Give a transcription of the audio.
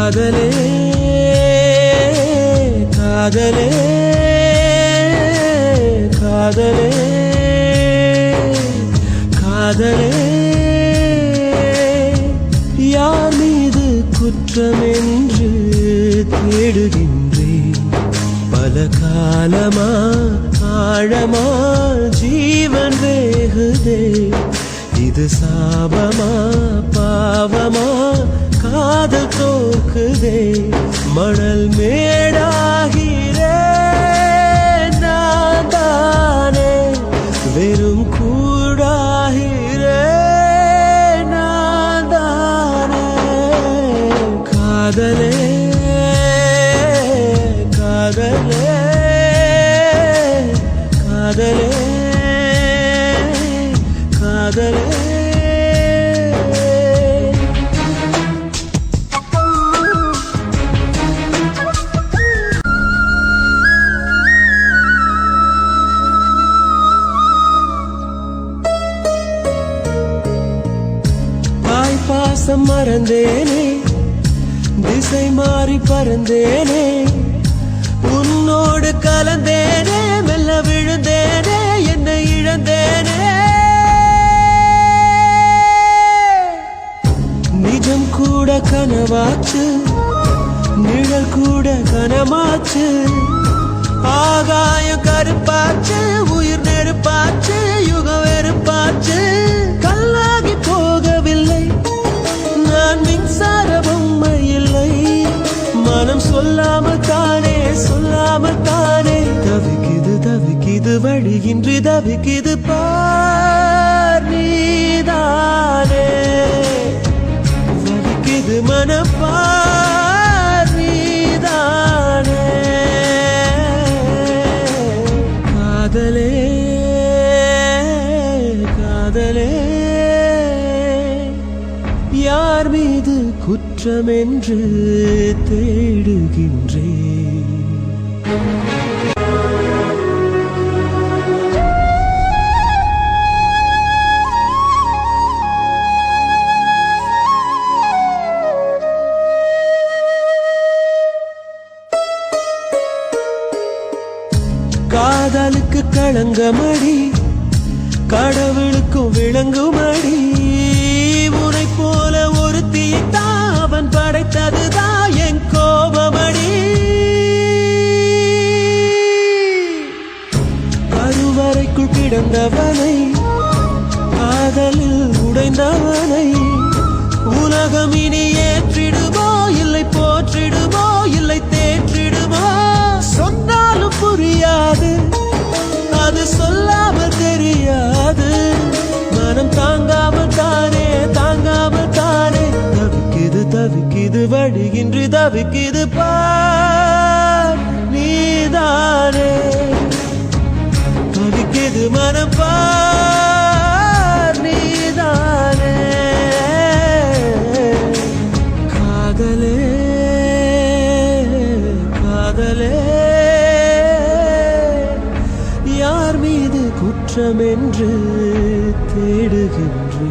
காதலே காதலே காதலே காதலே யார் மீது குற்றமென்று தேடுகின்றேன் பல காலமா ஆழமா ஜீவன் வேகுதே இது சாபமா பாவமா காதல் தோக்குதே மணல் மேடாகிறேன் நான் தானே வெறும் கூடாகிறேன் நான் தானே காதலே காதலே காதலே காதலே பாசம் மறந்தேனே திசை மாறி பறந்தேனே உன்னோடு கலந்தேனே மெல்ல விழுந்தேனே என்னை இழந்தேனே நிஜம் கூட கனவாச்சு நிழல் கூட கனமாச்சு ஆகாயம் கருப்பாச்சு உயிர் நெருப்பாச்சு யுகம் வெறுப்பாச்சு கல்லாகி போகவில்லை நான் மின்சார பொம்மை இல்லை மனம் சொல்லாமல் தானே தவிக்குது தவிக்குது வழியின்றி தவிக்குது பார் நீதானே வலிக்குது மனப்பார் நீதானே காதலே காதலே யார் மீது குற்றமென்று தேடுகின்றேன் காதலுக்கு களங்கமடி கடவுளுக்கும் விளங்குமடி உனை போல ஒரு தீத்தான் அவன் படைத்ததுதான் என் கோபமடி கருவறைக்குள் கிடந்தவனை காதலில் உடைந்தவனை உலகம் இனி ஏற்றிடுமோ இல்லை போற்றிடுமோ இல்லை தேற்றிடுமோ சொன்னாலும் புரியாது அது சொல்லாமல் தெரியாது மனம் தாங்காமல் தானே தவிக்குது தவிக்குது வழியின்றி தவிக்குது பார் நீதானே தவிக்குது மனம் பார் நீதானே காதலே காதலே யார் மீது குற்றமென்று தேடுகின்றேன்